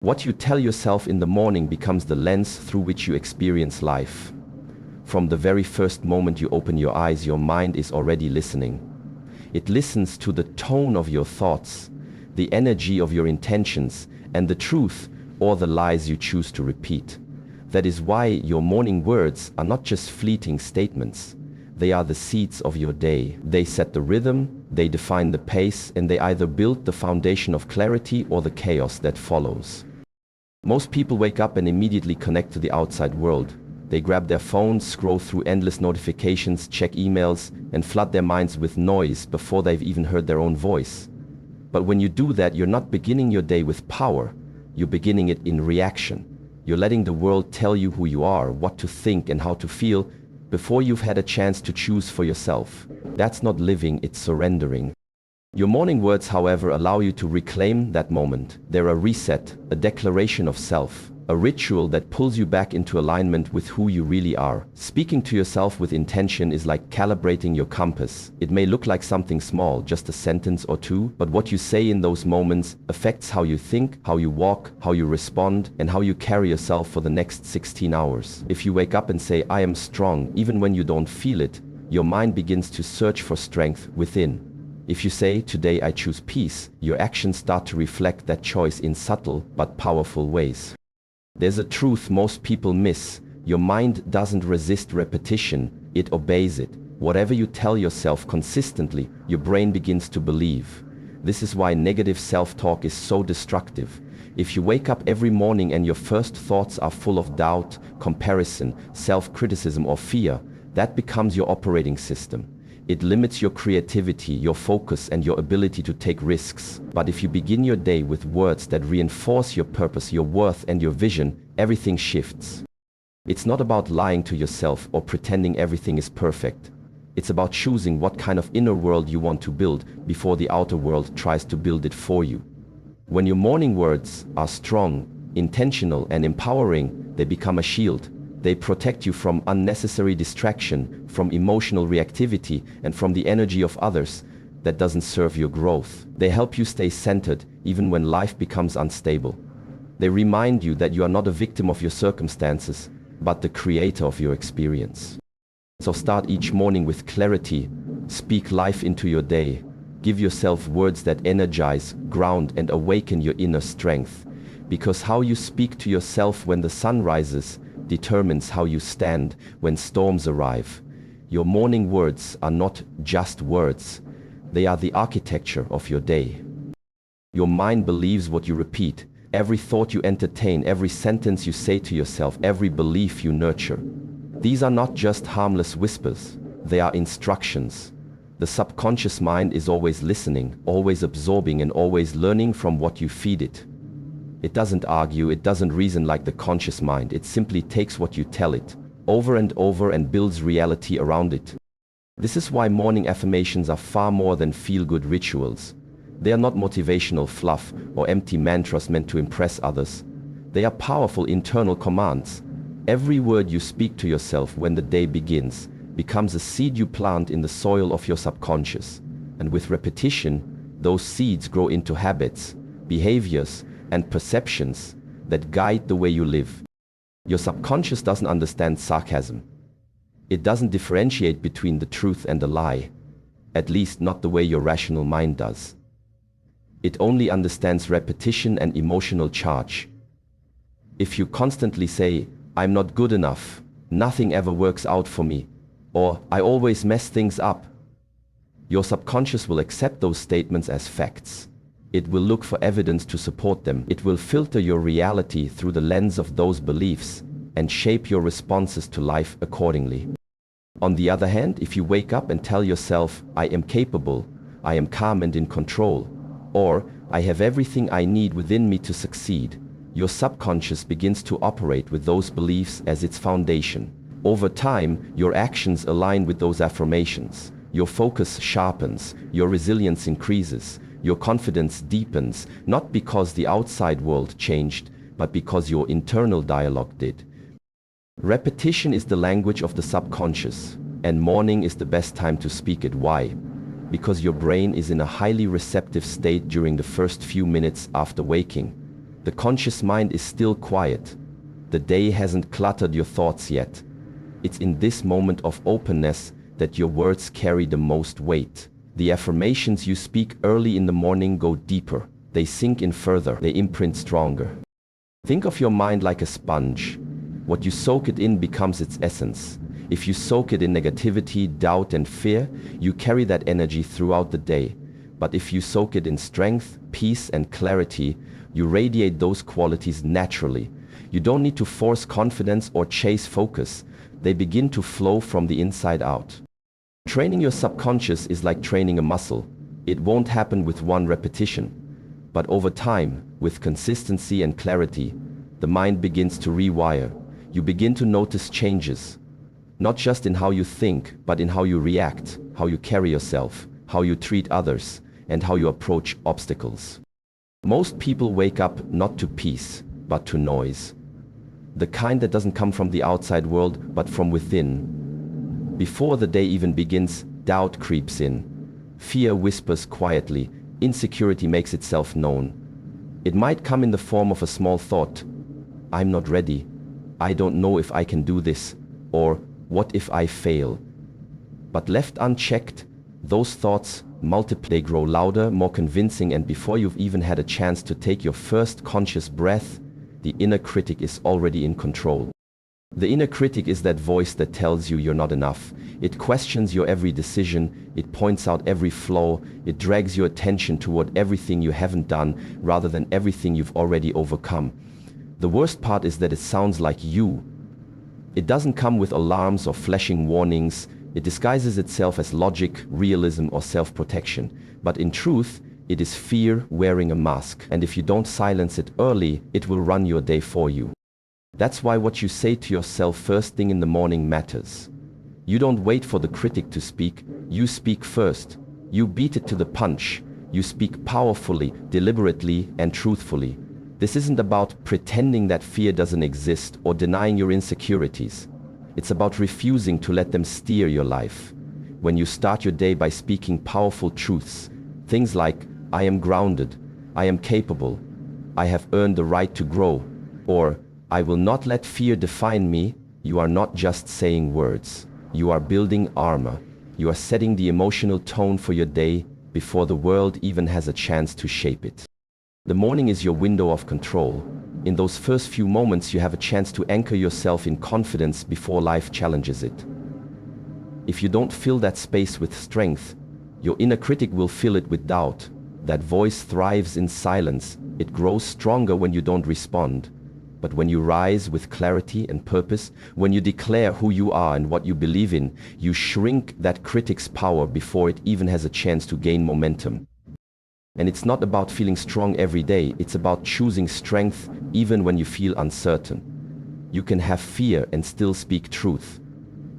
What you tell yourself in the morning becomes the lens through which you experience life. From the very first moment you open your eyes, your mind is already listening. It listens to the tone of your thoughts, the energy of your intentions, and the truth or the lies you choose to repeat. That is why your morning words are not just fleeting statements. They are the seeds of your day. They set the rhythm, they define the pace, and they either build the foundation of clarity or the chaos that follows. Most people wake up and immediately connect to the outside world. They grab their phones, scroll through endless notifications, check emails, and flood their minds with noise before they've even heard their own voice. But when you do that, you're not beginning your day with power. You're beginning it in reaction. You're letting the world tell you who you are, what to think, and how to feel before you've had a chance to choose for yourself. That's not living, it's surrendering. Your morning words, however, allow you to reclaim that moment. They're a reset, a declaration of self, a ritual that pulls you back into alignment with who you really are. Speaking to yourself with intention is like calibrating your compass. It may look like something small, just a sentence or two, but what you say in those moments affects how you think, how you walk, how you respond, and how you carry yourself for the next 16 hours. If you wake up and say, "I am strong," even when you don't feel it, your mind begins to search for strength within. If you say, "Today I choose peace," your actions start to reflect that choice in subtle but powerful ways. There's a truth most people miss. Your mind doesn't resist repetition, it obeys it. Whatever you tell yourself consistently, your brain begins to believe. This is why negative self-talk is so destructive. If you wake up every morning and your first thoughts are full of doubt, comparison, self-criticism, or fear, that becomes your operating system. It limits your creativity, your focus, and your ability to take risks. But if you begin your day with words that reinforce your purpose, your worth, and your vision, everything shifts. It's not about lying to yourself or pretending everything is perfect. It's about choosing what kind of inner world you want to build before the outer world tries to build it for you. When your morning words are strong, intentional, and empowering, they become a shield. They protect you from unnecessary distraction, from emotional reactivity, and from the energy of others that doesn't serve your growth. They help you stay centered even when life becomes unstable. They remind you that you are not a victim of your circumstances, but the creator of your experience. So start each morning with clarity. Speak life into your day. Give yourself words that energize, ground, and awaken your inner strength. Because how you speak to yourself when the sun rises determines how you stand when storms arrive. Your morning words are not just words. They are the architecture of your day. Your mind believes what you repeat. Every thought you entertain, every sentence you say to yourself, every belief you nurture. These are not just harmless whispers. They are instructions. The subconscious mind is always listening, always absorbing, and always learning from what you feed it. It doesn't argue, it doesn't reason like the conscious mind. It simply takes what you tell it, over and over, and builds reality around it. This is why morning affirmations are far more than feel-good rituals. They are not motivational fluff or empty mantras meant to impress others. They are powerful internal commands. Every word you speak to yourself when the day begins becomes a seed you plant in the soil of your subconscious. And with repetition, those seeds grow into habits, behaviors, and perceptions that guide the way you live. Your subconscious doesn't understand sarcasm. It doesn't differentiate between the truth and the lie, at least not the way your rational mind does. It only understands repetition and emotional charge. If you constantly say, "I'm not good enough," "Nothing ever works out for me," or "I always mess things up," your subconscious will accept those statements as facts. It will look for evidence to support them. It will filter your reality through the lens of those beliefs and shape your responses to life accordingly. On the other hand, if you wake up and tell yourself, "I am capable," "I am calm and in control," or "I have everything I need within me to succeed," your subconscious begins to operate with those beliefs as its foundation. Over time, your actions align with those affirmations. Your focus sharpens, your resilience increases, your confidence deepens, not because the outside world changed, but because your internal dialogue did. Repetition is the language of the subconscious, and morning is the best time to speak it. Why? Because your brain is in a highly receptive state during the first few minutes after waking. The conscious mind is still quiet. The day hasn't cluttered your thoughts yet. It's in this moment of openness that your words carry the most weight. The affirmations you speak early in the morning go deeper. They sink in further. They imprint stronger. Think of your mind like a sponge. What you soak it in becomes its essence. If you soak it in negativity, doubt, and fear, you carry that energy throughout the day. But if you soak it in strength, peace, and clarity, you radiate those qualities naturally. You don't need to force confidence or chase focus. They begin to flow from the inside out. Training your subconscious is like training a muscle. It won't happen with one repetition. But over time, with consistency and clarity, the mind begins to rewire. You begin to notice changes, not just in how you think, but in how you react, how you carry yourself, how you treat others, and how you approach obstacles. Most people wake up not to peace, but to noise. The kind that doesn't come from the outside world, but from within. Before the day even begins, doubt creeps in. Fear whispers quietly. Insecurity makes itself known. It might come in the form of a small thought. I'm not ready. I don't know if I can do this. Or, what if I fail? But left unchecked, those thoughts multiply. They grow louder, more convincing, and before you've even had a chance to take your first conscious breath, the inner critic is already in control. The inner critic is that voice that tells you you're not enough. It questions your every decision, it points out every flaw, it drags your attention toward everything you haven't done rather than everything you've already overcome. The worst part is that it sounds like you. It doesn't come with alarms or flashing warnings. It disguises itself as logic, realism, or self-protection. But in truth, it is fear wearing a mask. And if you don't silence it early, it will run your day for you. That's why what you say to yourself first thing in the morning matters. You don't wait for the critic to speak, you speak first. You beat it to the punch. You speak powerfully, deliberately, and truthfully. This isn't about pretending that fear doesn't exist or denying your insecurities. It's about refusing to let them steer your life. When you start your day by speaking powerful truths, things like, I am grounded, I am capable, I have earned the right to grow, or I will not let fear define me, you are not just saying words. You are building armor. You are setting the emotional tone for your day before the world even has a chance to shape it. The morning is your window of control. In those first few moments, you have a chance to anchor yourself in confidence before life challenges it. If you don't fill that space with strength, your inner critic will fill it with doubt. That voice thrives in silence. It grows stronger when you don't respond. But when you rise with clarity and purpose, when you declare who you are and what you believe in, you shrink that critic's power before it even has a chance to gain momentum. And it's not about feeling strong every day, it's about choosing strength even when you feel uncertain. You can have fear and still speak truth.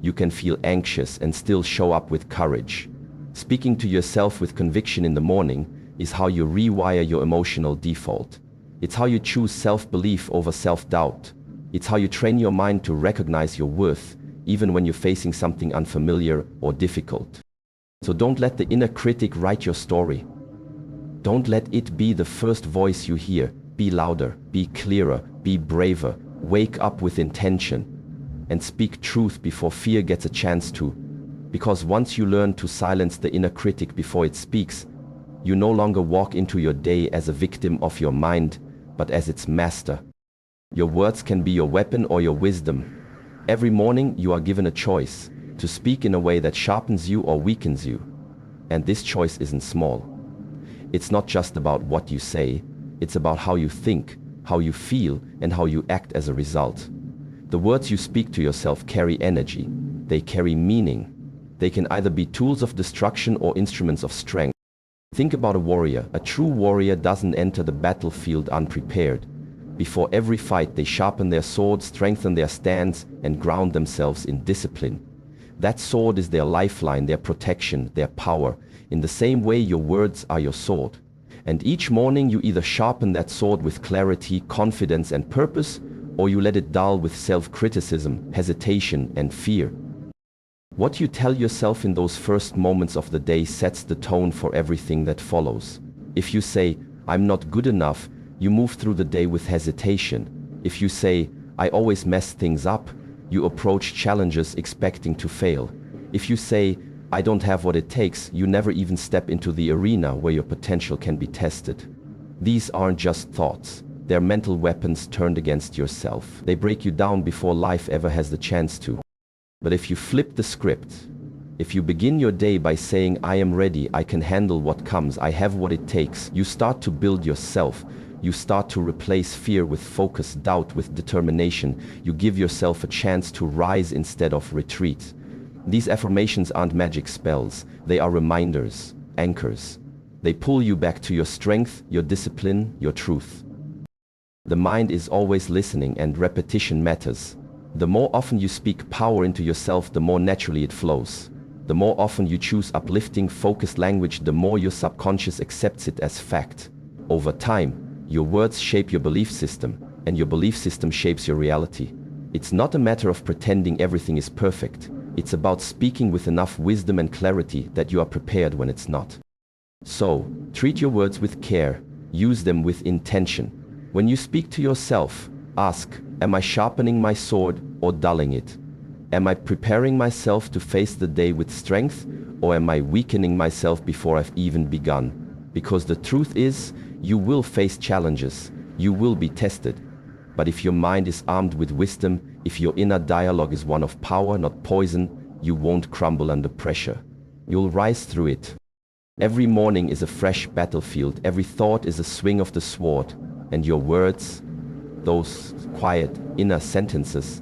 You can feel anxious and still show up with courage. Speaking to yourself with conviction in the morning is how you rewire your emotional default. It's how you choose self-belief over self-doubt. It's how you train your mind to recognize your worth, even when you're facing something unfamiliar or difficult. So don't let the inner critic write your story. Don't let it be the first voice you hear. Be louder, be clearer, be braver. Wake up with intention and speak truth before fear gets a chance to. Because once you learn to silence the inner critic before it speaks, you no longer walk into your day as a victim of your mind, but as its master. Your words can be your weapon or your wisdom. Every morning you are given a choice to speak in a way that sharpens you or weakens you. And this choice isn't small. It's not just about what you say, it's about how you think, how you feel, and how you act as a result. The words you speak to yourself carry energy. They carry meaning. They can either be tools of destruction or instruments of strength. Think about a warrior. A true warrior doesn't enter the battlefield unprepared. Before every fight, they sharpen their sword, strengthen their stance, and ground themselves in discipline. That sword is their lifeline, their protection, their power. In the same way, your words are your sword. And each morning you either sharpen that sword with clarity, confidence, and purpose, or you let it dull with self-criticism, hesitation, and fear. What you tell yourself in those first moments of the day sets the tone for everything that follows. If you say, I'm not good enough, you move through the day with hesitation. If you say, I always mess things up, you approach challenges expecting to fail. If you say, I don't have what it takes, you never even step into the arena where your potential can be tested. These aren't just thoughts. They're mental weapons turned against yourself. They break you down before life ever has the chance to. But if you flip the script, if you begin your day by saying, I am ready, I can handle what comes, I have what it takes, you start to build yourself. You start to replace fear with focus, doubt with determination. You give yourself a chance to rise instead of retreat. These affirmations aren't magic spells. They are reminders, anchors. They pull you back to your strength, your discipline, your truth. The mind is always listening, and repetition matters. The more often you speak power into yourself, the more naturally it flows. The more often you choose uplifting, focused language, the more your subconscious accepts it as fact. Over time, your words shape your belief system, and your belief system shapes your reality. It's not a matter of pretending everything is perfect. It's about speaking with enough wisdom and clarity that you are prepared when it's not. So, treat your words with care. Use them with intention. When you speak to yourself, ask, am I sharpening my sword or dulling it? Am I preparing myself to face the day with strength, or am I weakening myself before I've even begun? Because the truth is, you will face challenges, you will be tested. But if your mind is armed with wisdom, if your inner dialogue is one of power, not poison, you won't crumble under pressure. You'll rise through it. Every morning is a fresh battlefield, every thought is a swing of the sword, and your words, those quiet inner sentences,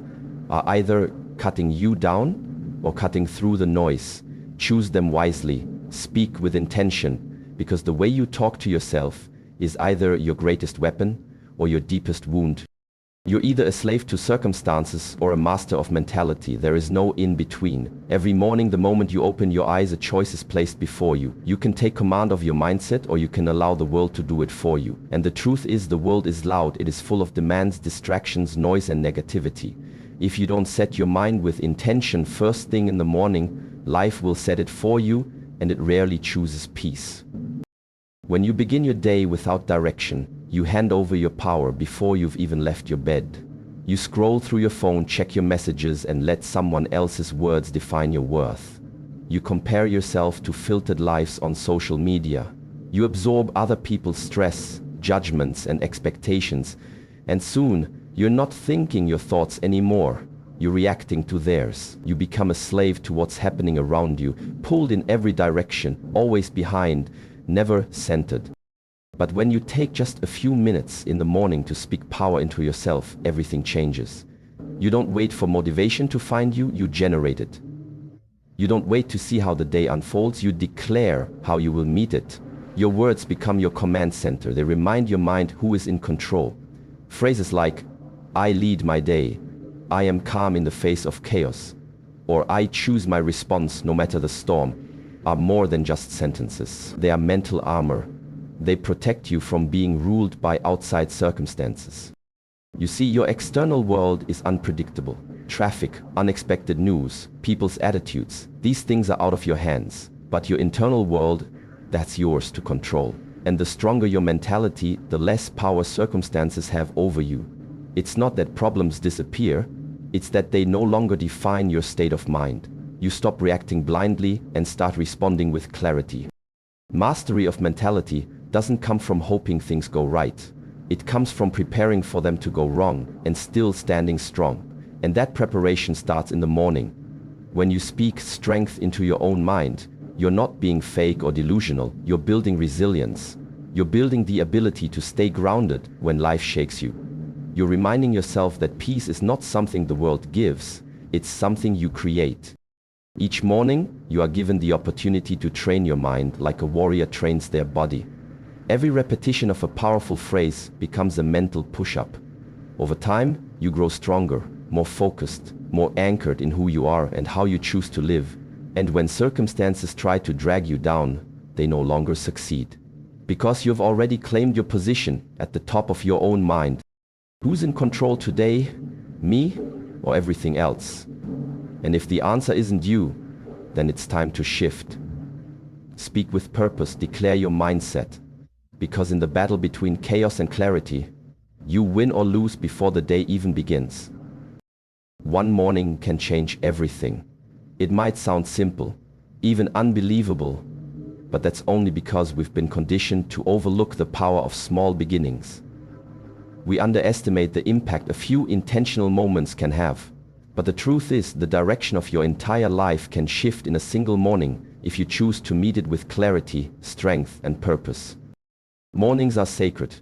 are either cutting you down or cutting through the noise. Choose them wisely, speak with intention, because the way you talk to yourself is either your greatest weapon or your deepest wound. You're either a slave to circumstances or a master of mentality. There is no in between. Every morning, the moment you open your eyes, a choice is placed before you. You can take command of your mindset, or you can allow the world to do it for you. And the truth is, the world is loud. It is full of demands, distractions, noise, and negativity. If you don't set your mind with intention first thing in the morning, life will set it for you, and it rarely chooses peace. When you begin your day without direction, you hand over your power before you've even left your bed. You scroll through your phone, check your messages, and let someone else's words define your worth. You compare yourself to filtered lives on social media. You absorb other people's stress, judgments, and expectations, and soon you're not thinking your thoughts anymore. You're reacting to theirs. You become a slave to what's happening around you, pulled in every direction, always behind, never centered. But when you take just a few minutes in the morning to speak power into yourself, everything changes. You don't wait for motivation to find you, you generate it. You don't wait to see how the day unfolds, you declare how you will meet it. Your words become your command center. They remind your mind who is in control. Phrases like, I lead my day, I am calm in the face of chaos, or I choose my response no matter the storm, are more than just sentences. They are mental armor. They protect you from being ruled by outside circumstances. You see, your external world is unpredictable. Traffic, unexpected news, people's attitudes, these things are out of your hands. But your internal world, that's yours to control. And the stronger your mentality, the less power circumstances have over you. It's not that problems disappear, it's that they no longer define your state of mind. You stop reacting blindly and start responding with clarity. Mastery of mentality doesn't come from hoping things go right. It comes from preparing for them to go wrong and still standing strong. And that preparation starts in the morning. When you speak strength into your own mind, you're not being fake or delusional. You're building resilience. You're building the ability to stay grounded when life shakes you. You're reminding yourself that peace is not something the world gives, it's something you create. Each morning, you are given the opportunity to train your mind like a warrior trains their body. Every repetition of a powerful phrase becomes a mental push-up. Over time, you grow stronger, more focused, more anchored in who you are and how you choose to live. And when circumstances try to drag you down, they no longer succeed. Because you've already claimed your position at the top of your own mind. Who's in control today? Me or everything else? And if the answer isn't you, then it's time to shift. Speak with purpose, declare your mindset. because in the battle between chaos and clarity, you win or lose before the day even begins. One morning can change everything. It might sound simple, even unbelievable, but that's only because we've been conditioned to overlook the power of small beginnings. We underestimate the impact a few intentional moments can have. But the truth is, the direction of your entire life can shift in a single morning if you choose to meet it with clarity, strength, and purpose. Mornings are sacred.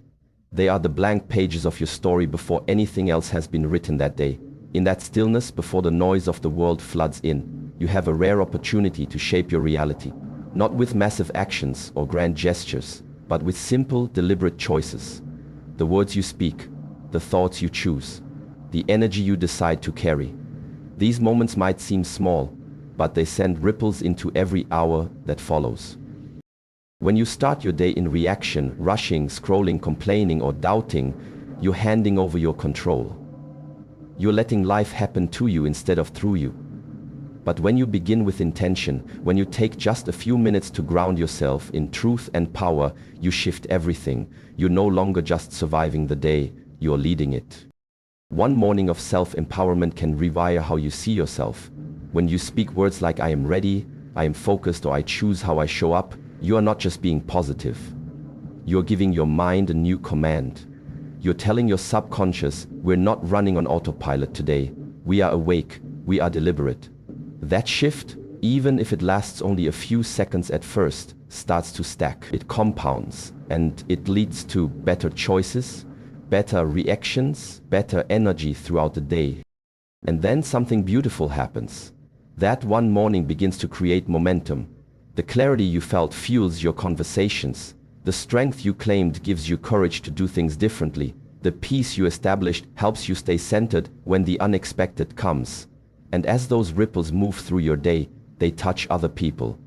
They are the blank pages of your story before anything else has been written that day. In that stillness, before the noise of the world floods in, you have a rare opportunity to shape your reality. Not with massive actions or grand gestures, but with simple, deliberate choices. The words you speak, the thoughts you choose, the energy you decide to carry. These moments might seem small, but they send ripples into every hour that follows. When you start your day in reaction, rushing, scrolling, complaining, or doubting, you're handing over your control. You're letting life happen to you instead of through you. But when you begin with intention, when you take just a few minutes to ground yourself in truth and power, you shift everything. You're no longer just surviving the day, you're leading it. One morning of self-empowerment can rewire how you see yourself. When you speak words like "I am ready," "I am focused," or "I choose how I show up," you are not just being positive. You're giving your mind a new command. You're telling your subconscious, we're not running on autopilot today. We are awake, we are deliberate. That shift, even if it lasts only a few seconds at first, starts to stack. It compounds, and it leads to better choices, better reactions, better energy throughout the day. And then something beautiful happens. That one morning begins to create momentum. The clarity you felt fuels your conversations. The strength you claimed gives you courage to do things differently. The peace you established helps you stay centered when the unexpected comes. And as those ripples move through your day, they touch other people.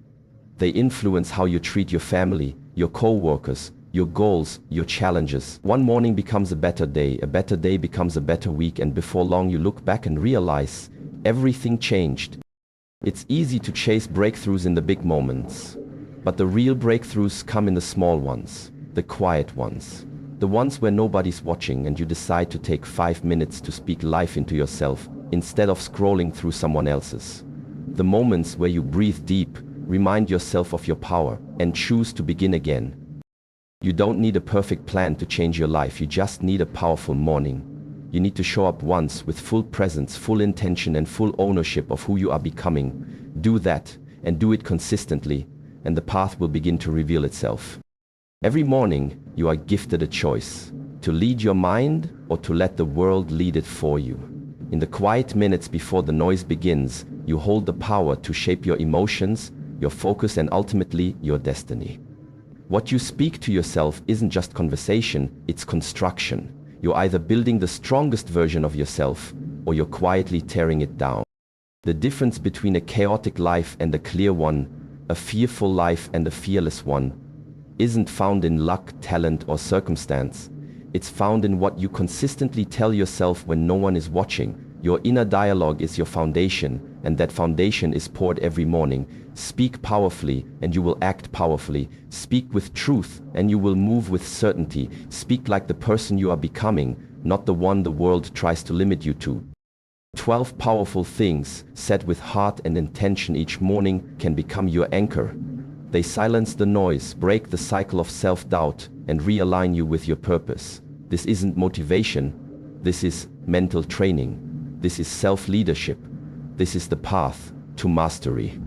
They influence how you treat your family, your co-workers, your goals, your challenges. One morning becomes a better day becomes a better week, and before long you look back and realize everything changed. It's easy to chase breakthroughs in the big moments, but the real breakthroughs come in the small ones, the quiet ones, the ones where nobody's watching and you decide to take 5 minutes to speak life into yourself instead of scrolling through someone else's. The moments where you breathe deep, remind yourself of your power, and choose to begin again. You don't need a perfect plan to change your life, you just need a powerful morning. You need to show up once with full presence, full intention, and full ownership of who you are becoming. Do that, and do it consistently, and the path will begin to reveal itself. Every morning, you are gifted a choice, to lead your mind or to let the world lead it for you. In the quiet minutes before the noise begins, you hold the power to shape your emotions, your focus, and ultimately your destiny. What you speak to yourself isn't just conversation, it's construction. You're either building the strongest version of yourself, or you're quietly tearing it down. The difference between a chaotic life and a clear one, a fearful life and a fearless one, isn't found in luck, talent, or circumstance. It's found in what you consistently tell yourself when no one is watching. Your inner dialogue is your foundation, and that foundation is poured every morning. Speak powerfully, and you will act powerfully. Speak with truth, and you will move with certainty. Speak like the person you are becoming, not the one the world tries to limit you to. 12 powerful things, said with heart and intention each morning, can become your anchor. They silence the noise, break the cycle of self-doubt, and realign you with your purpose. This isn't motivation. This is mental training. This is self-leadership. This is the path to mastery.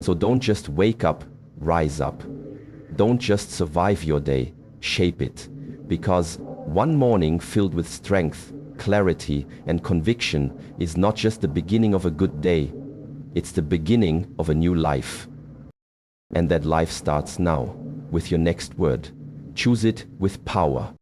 So don't just wake up, rise up. Don't just survive your day, shape it. Because one morning filled with strength, clarity, and conviction is not just the beginning of a good day. It's the beginning of a new life. And that life starts now, with your next word. Choose it with power.